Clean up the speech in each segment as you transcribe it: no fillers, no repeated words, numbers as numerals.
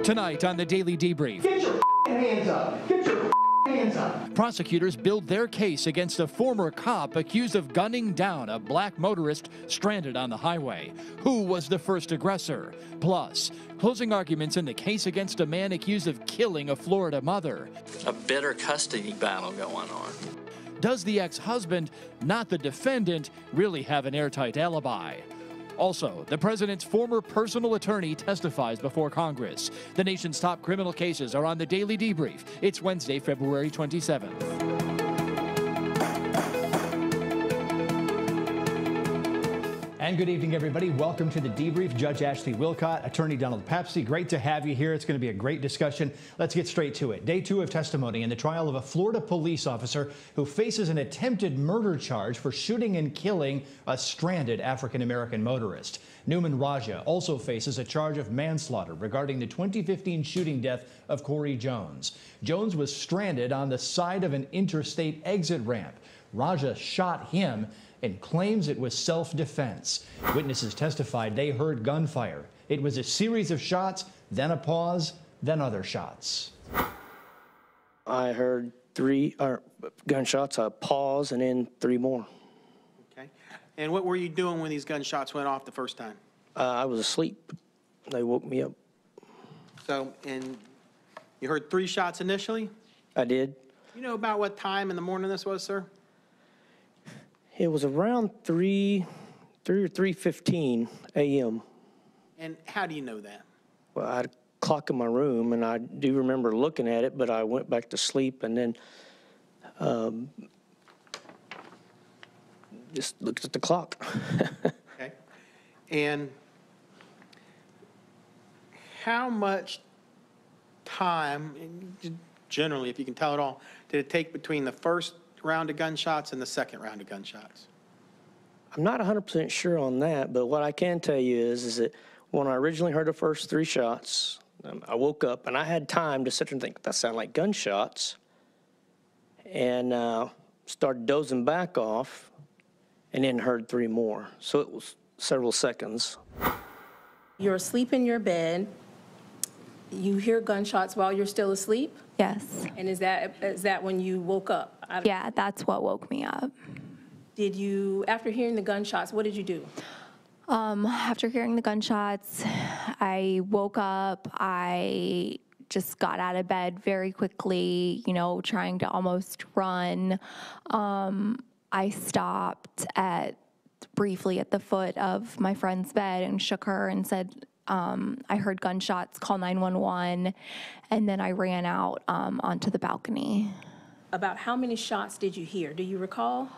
Tonight on the Daily Debrief. Get your hands up. Get your hands up. Prosecutors build their case against a former cop accused of gunning down a black motorist stranded on the highway. Who was the first aggressor? Plus, closing arguments in the case against a man accused of killing a Florida mother. A bitter custody battle going on. Does the ex-husband, not the defendant, really have an airtight alibi? Also, the president's former personal attorney testifies before Congress. The nation's top criminal cases are on the Daily Debrief. It's Wednesday, February 27th. And good evening, everybody. Welcome to the Debrief. Judge Ashley Willcott, Attorney Donald Papcsy. Great to have you here. It's going to be a great discussion. Let's get straight to it. Day 2 of testimony in the trial of a Florida police officer who faces an attempted murder charge for shooting and killing a stranded African-American motorist. Newman Raja also faces a charge of manslaughter regarding the 2015 shooting death of Corey Jones. Jones was stranded on the side of an interstate exit ramp. Raja shot him and claims it was self-defense. Witnesses testified they heard gunfire. It was a series of shots, then a pause, then other shots. I heard 3 gunshots, a pause, and then 3 more. Okay. And what were you doing when these gunshots went off the first time? I was asleep. They woke me up. So, and you heard 3 shots initially? I did. You know about what time in the morning this was, sir? It was around 3 or 3:15 a.m. And how do you know that? Well, I had a clock in my room, and I do remember looking at it, but I went back to sleep and then just looked at the clock. Okay. And how much time, generally, if you can tell it all, did it take between the first round of gunshots and the second round of gunshots? I'm not 100% sure on that, but what I can tell you is that when I originally heard the first 3 shots, I woke up and I had time to sit there and think, that sounded like gunshots, and started dozing back off and then heard 3 more. So it was several seconds. You're asleep in your bed. You hear gunshots while you're still asleep? Yes. And is that when you woke up? Yeah, that's what woke me up. Did you, after hearing the gunshots, what did you do? After hearing the gunshots, I woke up. I just got out of bed very quickly, trying to almost run. I stopped briefly at the foot of my friend's bed and shook her and said, I heard gunshots, call 911, and then I ran out onto the balcony. About how many shots did you hear? Do you recall?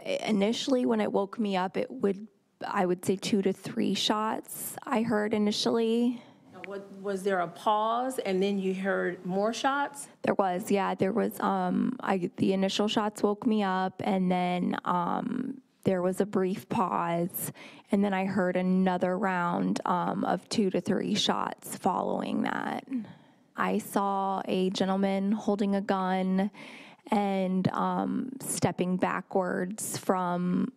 Initially, when it woke me up, I would say 2 to 3 shots I heard initially. Was there a pause and then you heard more shots? There was, yeah. There was, the initial shots woke me up, and then there was a brief pause, and then I heard another round of 2 to 3 shots following that. I saw a gentleman holding a gun and stepping backwards from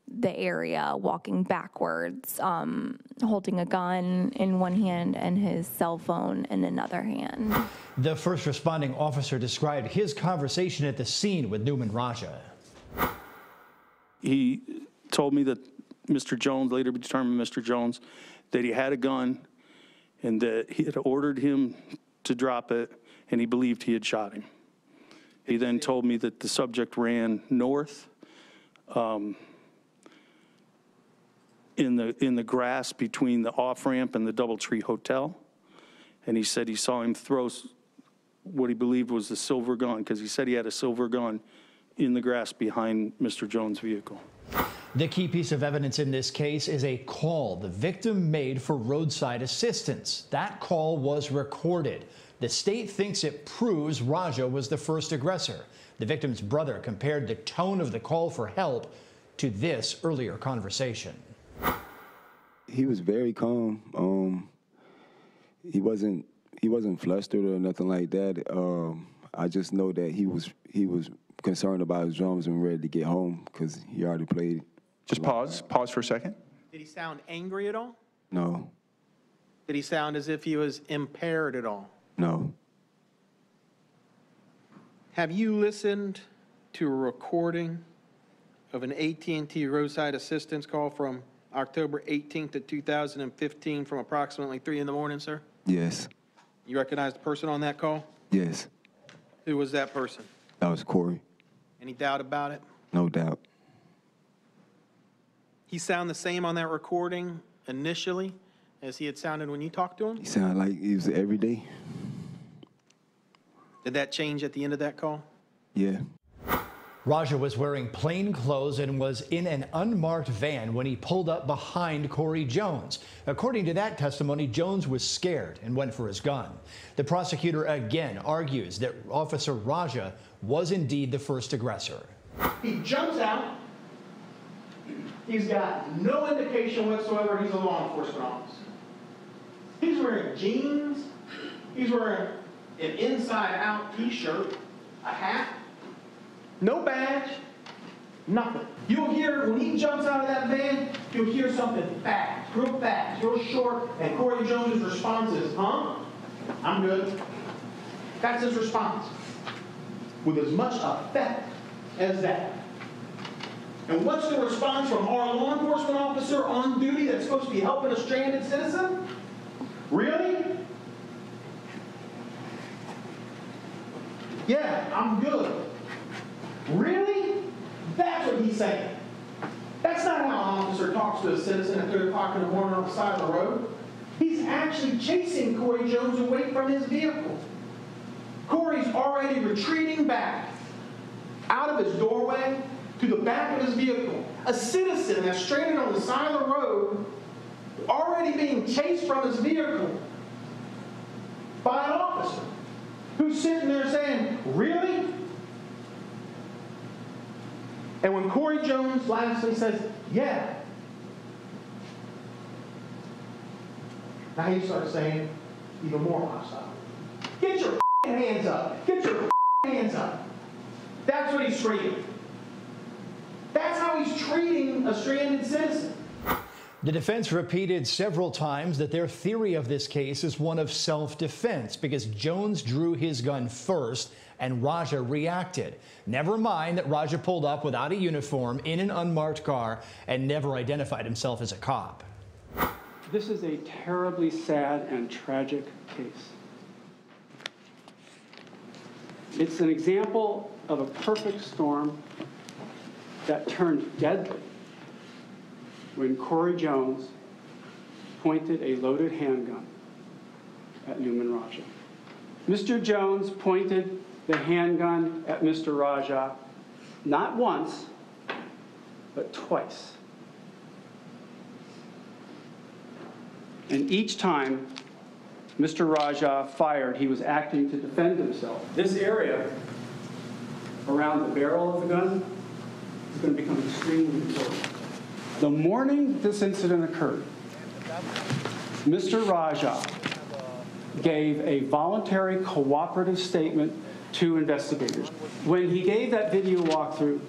the area, walking backwards, holding a gun in one hand and his cell phone in another hand. The first responding officer described his conversation at the scene with Newman Raja. He told me that Mr. Jones, later determined Mr. Jones, that he had a gun and that he had ordered him to drop it, and he believed he had shot him. He then told me that the subject ran north in the grass between the off-ramp and the Doubletree Hotel, and he said he saw him throw what he believed was the silver gun, because he said he had a silver gun in the grass behind Mr. Jones' vehicle. The key piece of evidence in this case is a call the victim made for roadside assistance. That call was recorded. The state thinks it proves Raja was the first aggressor. The victim's brother compared the tone of the call for help to this earlier conversation. He was very calm. He wasn't flustered or nothing like that. I just know that he was concerned about his drums and ready to get home because he already played. Just pause for a second. Did he sound angry at all? No. Did he sound as if he was impaired at all? No. Have you listened to a recording of an AT&T roadside assistance call from October 18th of 2015 from approximately 3 in the morning, sir? Yes. You recognize the person on that call? Yes. Who was that person? That was Corey. Any doubt about it? No doubt. He sound the same on that recording initially as he had sounded when you talked to him? He sounded like he was every day. Did that change at the end of that call? Yeah. Raja was wearing plain clothes and was in an unmarked van when he pulled up behind Corey Jones. According to that testimony, Jones was scared and went for his gun. The prosecutor again argues that Officer Raja was indeed the first aggressor. He jumps out. He's got no indication whatsoever he's a law enforcement officer. He's wearing jeans. He's wearing an inside-out t-shirt, a hat, no badge, nothing. You'll hear, when he jumps out of that van, you'll hear something fast, real short, and Corey Jones' response is, huh? I'm good. That's his response. With as much effect as that. And what's the response from our law enforcement officer on duty that's supposed to be helping a stranded citizen? Really? Yeah, I'm good. Really? That's what he's saying. That's not how an officer talks to a citizen if they're talking to one on the side of the road. He's actually chasing Corey Jones away from his vehicle. Corey's already retreating back out of his doorway to the back of his vehicle. A citizen that's stranded on the side of the road, already being chased from his vehicle by an officer who's sitting there saying, really? And when Corey Jones lastly says, yeah, now he starts saying even more hostile. Get your hands up. Get your hands up. That's what he's screaming. That's how he's treating a stranded citizen. The defense repeated several times that their theory of this case is one of self-defense because Jones drew his gun first and Raja reacted. Never mind that Raja pulled up without a uniform in an unmarked car and never identified himself as a cop. This is a terribly sad and tragic case. It's an example of a perfect storm that turned deadly when Corey Jones pointed a loaded handgun at Newman Raja. Mr. Jones pointed the handgun at Mr. Raja not once, but twice. And each time Mr. Raja fired, he was acting to defend himself. This area around the barrel of the gun is going to become extremely important. The morning this incident occurred, Mr. Raja gave a voluntary cooperative statement to investigators. When he gave that video walkthrough,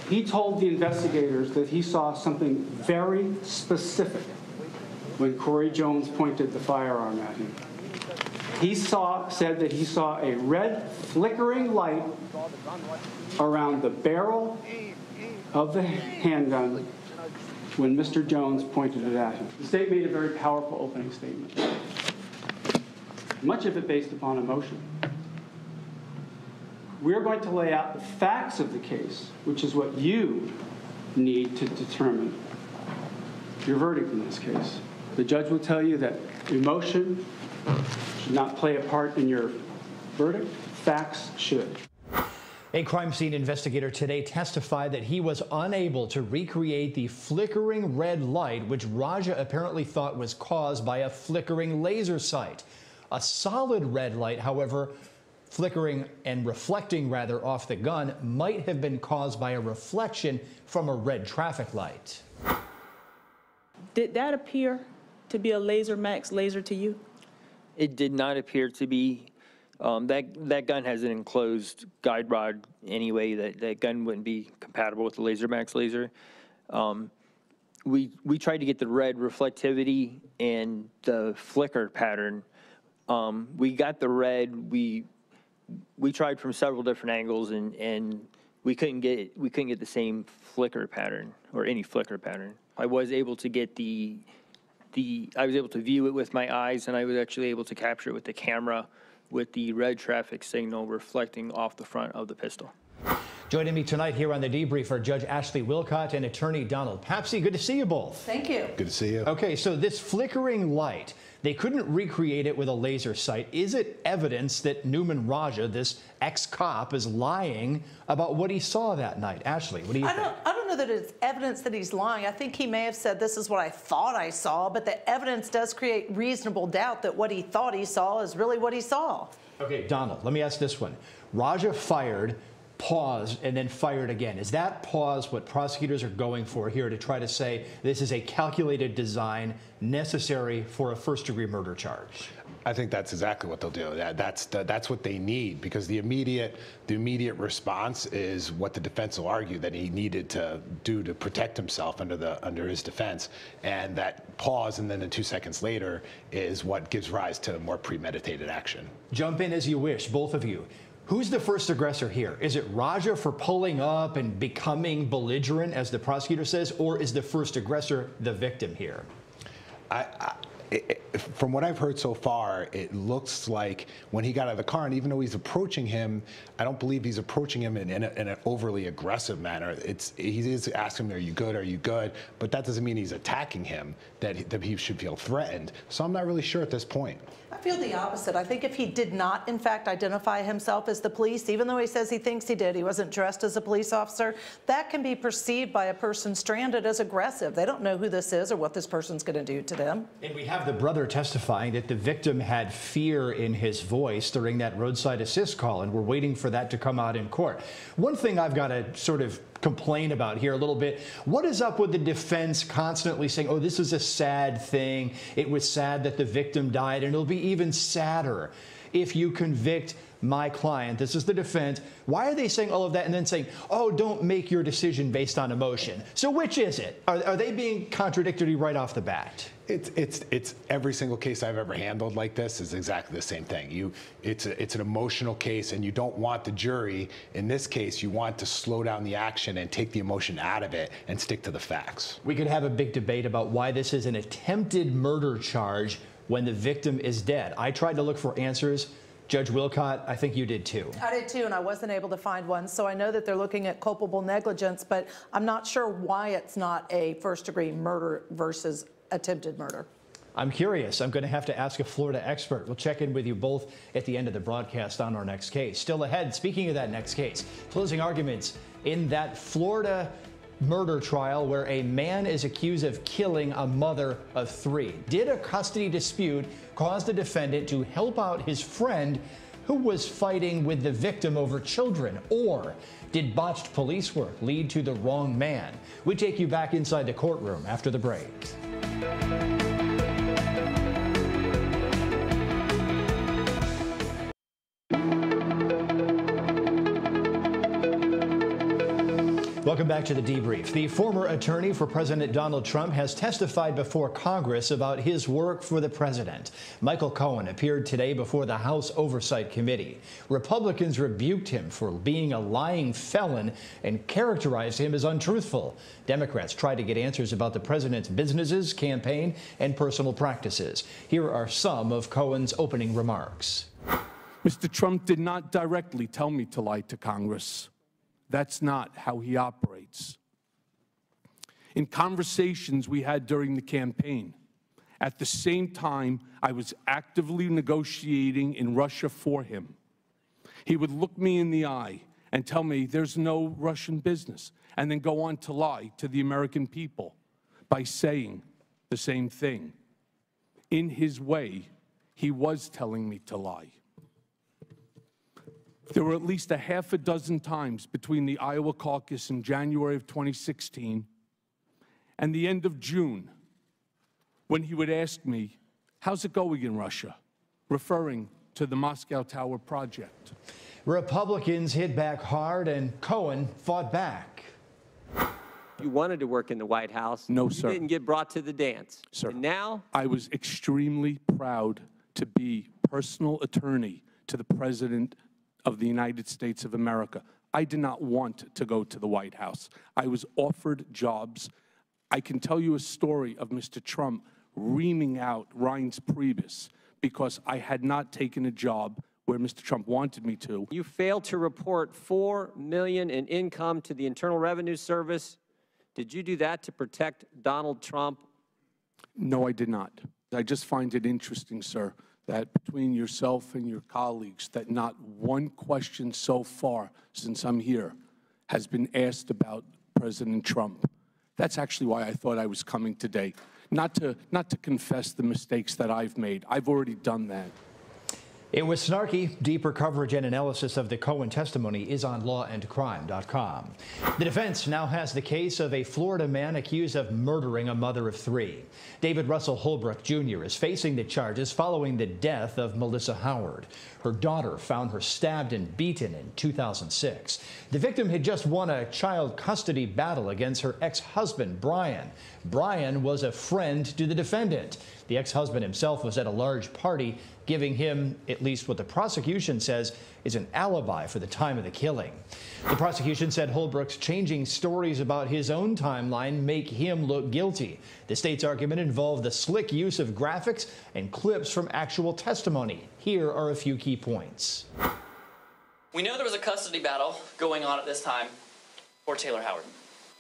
he told the investigators that he saw something very specific when Corey Jones pointed the firearm at him. He said that he saw a red flickering light around the barrel of the handgun when Mr. Jones pointed it at him. The state made a very powerful opening statement, much of it based upon emotion. We're going to lay out the facts of the case, which is what you need to determine your verdict in this case. The judge will tell you that emotion should not play a part in your verdict. Facts should. A crime scene investigator today testified that he was unable to recreate the flickering red light, which Raja apparently thought was caused by a flickering laser sight. A solid red light, however, flickering and reflecting rather off the gun, might have been caused by a reflection from a red traffic light. Did that appear to be a Laser Max laser to you? It did not appear to be. That gun has an enclosed guide rod anyway. That gun wouldn't be compatible with the Laser Max laser. we tried to get the red reflectivity and the flicker pattern. We got the red. We tried from several different angles, and we couldn't get the same flicker pattern or any flicker pattern. I was able to get I was able to view it with my eyes, and I was actually able to capture it with the camera with the red traffic signal reflecting off the front of the pistol. Joining me tonight here on The Debrief are Judge Ashley Willcott and Attorney Donald Papcsy. Good to see you both. Thank you. Good to see you. Okay, so this flickering light, they couldn't recreate it with a laser sight. Is it evidence that Newman Raja, this ex-cop, is lying about what he saw that night? Ashley, what do you think? I don't know that it's evidence that he's lying. I think he may have said, this is what I thought I saw, but the evidence does create reasonable doubt that what he thought he saw is really what he saw. Okay, Donald, let me ask this one. Raja fired, paused, and then fired again. Is that pause what prosecutors are going for here to try to say this is a calculated design necessary for a first-degree murder charge? I think that's exactly what they'll do. That's what they need, because the immediate response is what the defense will argue that he needed to do to protect himself under his defense, and that pause and then the 2 seconds later is what gives rise to more premeditated action. Jump in as you wish, both of you. Who's the first aggressor here? Is it Raja for pulling up and becoming belligerent, as the prosecutor says, or is the first aggressor the victim here? From what I've heard so far, it looks like when he got out of the car, and even though he's approaching him, I don't believe he's approaching him in an overly aggressive manner. He is asking him, are you good, are you good? But that doesn't mean he's attacking him, that he should feel threatened. So I'm not really sure at this point. I feel the opposite. I think if he did not, in fact, identify himself as the police, even though he says he thinks he did, he wasn't dressed as a police officer, that can be perceived by a person stranded as aggressive. They don't know who this is or what this person's going to do to them. And we have the brother testifying that the victim had fear in his voice during that roadside assist call, and we're waiting for that to come out in court. One thing I've got to sort of complain about here a little bit. What is up with the defense constantly saying, oh, this is a sad thing. It was sad that the victim died, and it'll be even sadder if you convict my client. This is the defense. Why are they saying all of that and then saying, oh, don't make your decision based on emotion? So which is it? Are they being contradictory right off the bat? It's every single case I've ever handled like this is exactly the same thing. It's an emotional case, and you don't want the jury, in this case, you want to slow down the action and take the emotion out of it and stick to the facts. We could have a big debate about why this is an attempted murder charge when the victim is dead. I tried to look for answers. Judge Willcott, I think you did too. I did too, and I wasn't able to find one. So I know that they're looking at culpable negligence, but I'm not sure why it's not a first-degree murder versus attempted murder. I'm curious. I'm going to have to ask a Florida expert. We'll check in with you both at the end of the broadcast on our next case. Still ahead, speaking of that next case, closing arguments in that Florida murder trial where a man is accused of killing a mother of 3. Did a custody dispute cause the defendant to help out his friend who was fighting with the victim over children? Or did botched police work lead to the wrong man? We take you back inside the courtroom after the break. Welcome back to The Debrief. The former attorney for President Donald Trump has testified before Congress about his work for the president. Michael Cohen appeared today before the House Oversight Committee. Republicans rebuked him for being a lying felon and characterized him as untruthful. Democrats tried to get answers about the president's businesses, campaign, and personal practices. Here are some of Cohen's opening remarks. Mr. Trump did not directly tell me to lie to Congress. That's not how he operates. In conversations we had during the campaign, at the same time I was actively negotiating in Russia for him, he would look me in the eye and tell me there's no Russian business, and then go on to lie to the American people by saying the same thing. In his way, he was telling me to lie. There were at least a half a dozen times between the Iowa caucus in January of 2016 and the end of June when he would ask me, how's it going in Russia, referring to the Moscow Tower project. Republicans hit back hard and Cohen fought back. you wanted to work in the White House. No, sir. You didn't get brought to the dance. Sir. And now? I was extremely proud to be personal attorney to the President of the United States of America. I did not want to go to the White House. I was offered jobs. I can tell you a story of Mr. Trump reaming out Reince Priebus because I had not taken a job where Mr. Trump wanted me to. You failed to report $4 million in income to the Internal Revenue Service. Did you do that to protect Donald Trump? No, I did not. I just find it interesting, sir, that between yourself and your colleagues, that not one question so far since I'm here has been asked about President Trump. That's actually why I thought I was coming today, not to confess the mistakes that I've made. I've already done that. It was snarky. Deeper coverage and analysis of the Cohen testimony is on lawandcrime.com. The defense now has the case of a Florida man accused of murdering a mother of 3. David Russell Holbrook Jr. is facing the charges following the death of Melissa Howard. Her daughter found her stabbed and beaten in 2006. The victim had just won a child custody battle against her ex-husband, Brian. Brian was a friend to the defendant. The ex-husband himself was at a large party, giving him, at least what the prosecution says, is an alibi for the time of the killing. The prosecution said Holbrook's changing stories about his own timeline make him look guilty. The state's argument involved the slick use of graphics and clips from actual testimony. Here are a few key points. We know there was a custody battle going on at this time for Taylor Howard.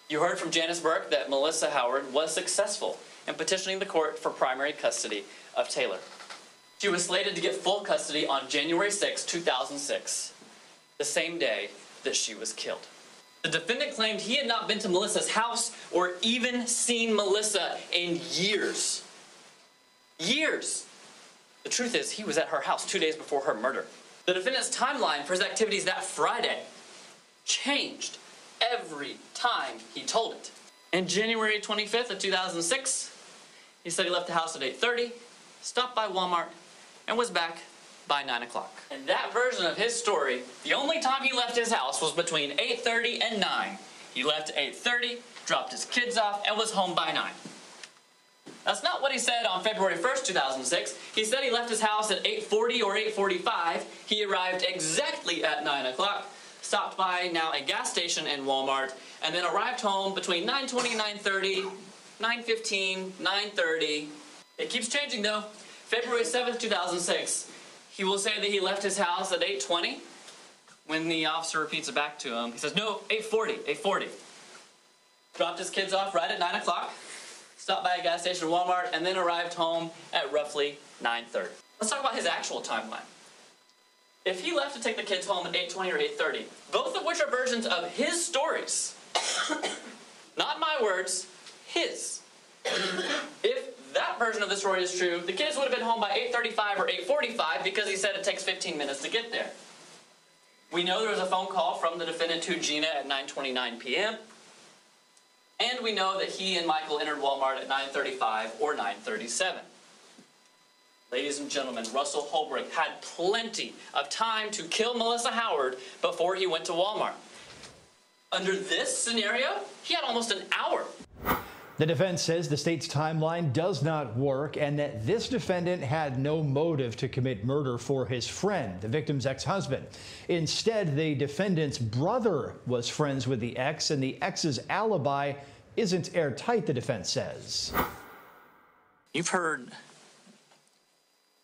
You heard from Janice Burke that Melissa Howard was successful in petitioning the court for primary custody of Taylor. She was slated to get full custody on January 6, 2006, the same day that she was killed. The defendant claimed he had not been to Melissa's house or even seen Melissa in years. Years! The truth is, he was at her house 2 days before her murder. The defendant's timeline for his activities that Friday changed every time he told it. On January 25th of 2006, he said he left the house at 8:30, stopped by Walmart, and was back by 9 o'clock. And that version of his story, the only time he left his house was between 8:30 and 9. He left at 8:30, dropped his kids off, and was home by 9. That's not what he said on February 1st, 2006. He said he left his house at 8:40 or 8:45. He arrived exactly at 9 o'clock, stopped by now a gas station and Walmart, and then arrived home between 9:20, 9:30, 9:15, 9:30. It keeps changing though. February 7th, 2006, he will say that he left his house at 8:20. When the officer repeats it back to him, he says, no, 8:40, 8:40. Dropped his kids off right at 9 o'clock, stopped by a gas station or Walmart, and then arrived home at roughly 9:30. Let's talk about his actual timeline. If he left to take the kids home at 8:20 or 8:30, both of which are versions of his stories, not my words, his. If that version of the story is true, the kids would have been home by 8:35 or 8:45 because he said it takes 15 minutes to get there. We know there was a phone call from the defendant to Gina at 9:29 p.m. And we know that he and Michael entered Walmart at 9:35 or 9:37. Ladies and gentlemen, Russell Holbrook had plenty of time to kill Melissa Howard before he went to Walmart. Under this scenario, he had almost an hour. The defense says the state's timeline does not work and that this defendant had no motive to commit murder for his friend, the victim's ex-husband. Instead, the defendant's brother was friends with the ex, and the ex's alibi isn't airtight, the defense says. You've heard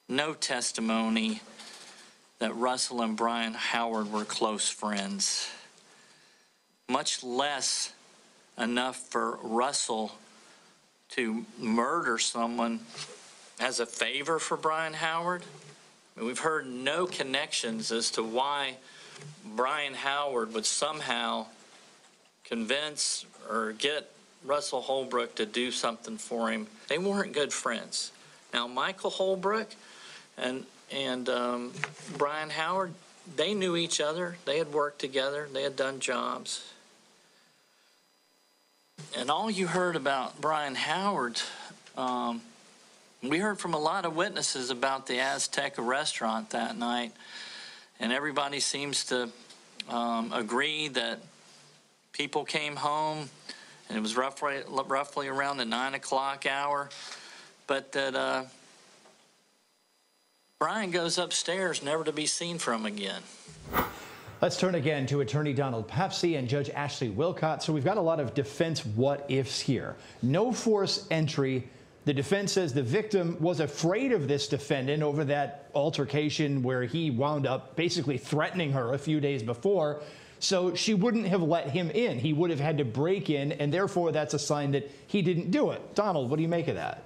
no testimony that Russell and Brian Howard were close friends, much less enough for Russell to murder someone as a favor for Brian Howard. I mean, we've heard no connections as to why Brian Howard would somehow convince or get Russell Holbrook to do something for him. They weren't good friends. Now, Michael Holbrook and Brian Howard, they knew each other. They had worked together. They had done jobs. And all you heard about Brian Howard, we heard from a lot of witnesses about the Azteca restaurant that night, and everybody seems to agree that people came home and it was roughly around the 9 o'clock hour, but that Brian goes upstairs, never to be seen from again. Let's turn again to Attorney Donald Papcsy and Judge Ashley Willcott. So we've got a lot of defense what-ifs here. No force entry. The defense says the victim was afraid of this defendant over that altercation where he wound up basically threatening her a few days before. So she wouldn't have let him in. He would have had to break in, and therefore that's a sign that he didn't do it. Donald, what do you make of that?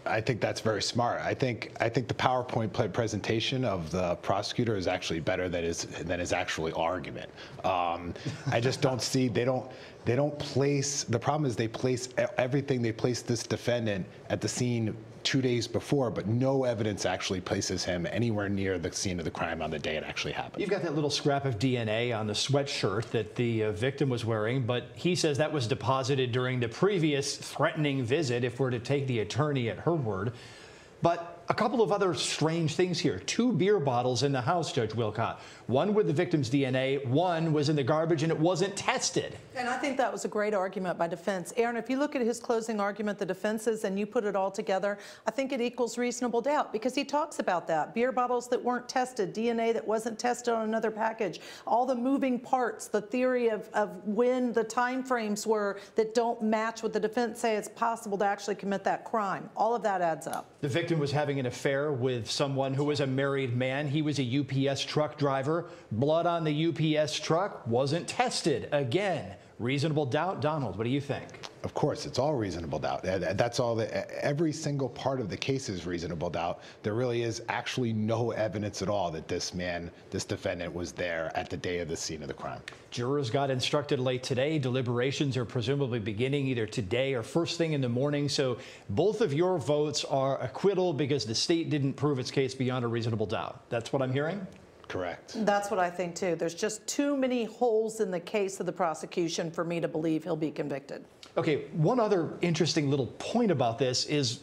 I think that's very smart. I think the PowerPoint presentation of the prosecutor is actually better than his actual argument. I just don't see, they don't place, the problem is they place everything, they place this defendant at the scene 2 days before, but no evidence actually places him anywhere near the scene of the crime on the day it actually happened. You've got that little scrap of DNA on the sweatshirt that the victim was wearing, but he says that was deposited during the previous threatening visit, if we're to take the attorney at her word. But a couple of other strange things here. 2 beer bottles in the house, Judge Willcott. One with the victim's DNA, one was in the garbage and it wasn't tested. And I think that was a great argument by defense. Aaron, if you look at his closing argument, the defense's, and you put it all together, I think it equals reasonable doubt because he talks about that. Beer bottles that weren't tested, DNA that wasn't tested on another package, all the moving parts, the theory of when the time frames were that don't match what the defense say it's possible to actually commit that crime. All of that adds up. The victim was having an affair with someone who was a married man. He was a UPS truck driver. Blood on the UPS truck wasn't tested. Again, reasonable doubt. Donald, what do you think? Of course, it's all reasonable doubt. That's all. Every single part of the case is reasonable doubt. There really is actually no evidence at all that this defendant was there at the day of the scene of the crime. Jurors got instructed late today. Deliberations are presumably beginning either today or first thing in the morning. So both of your votes are acquittal because the state didn't prove its case beyond a reasonable doubt. That's what I'm hearing? Correct. That's what I think, too. There's just too many holes in the case of the prosecution for me to believe he'll be convicted. Okay, one other interesting little point about this is,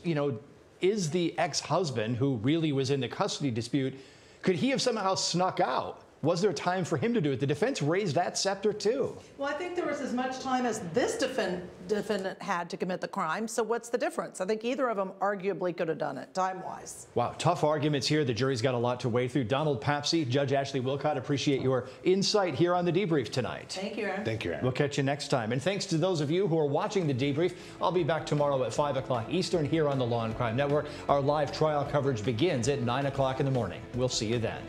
is the ex-husband who really was in the custody dispute, could he have somehow snuck out? Was there time for him to do it? The defense raised that scepter, too. Well, I think there was as much time as this defendant had to commit the crime, so what's the difference? I think either of them arguably could have done it, time-wise. Wow, tough arguments here. The jury's got a lot to wade through. Donald Papcsy, Judge Ashley Willcott, appreciate your insight here on The Debrief tonight. Thank you, Aaron. Thank you, Aaron. We'll catch you next time. And thanks to those of you who are watching The Debrief. I'll be back tomorrow at 5 o'clock Eastern here on the Law and Crime Network. Our live trial coverage begins at 9 o'clock in the morning. We'll see you then.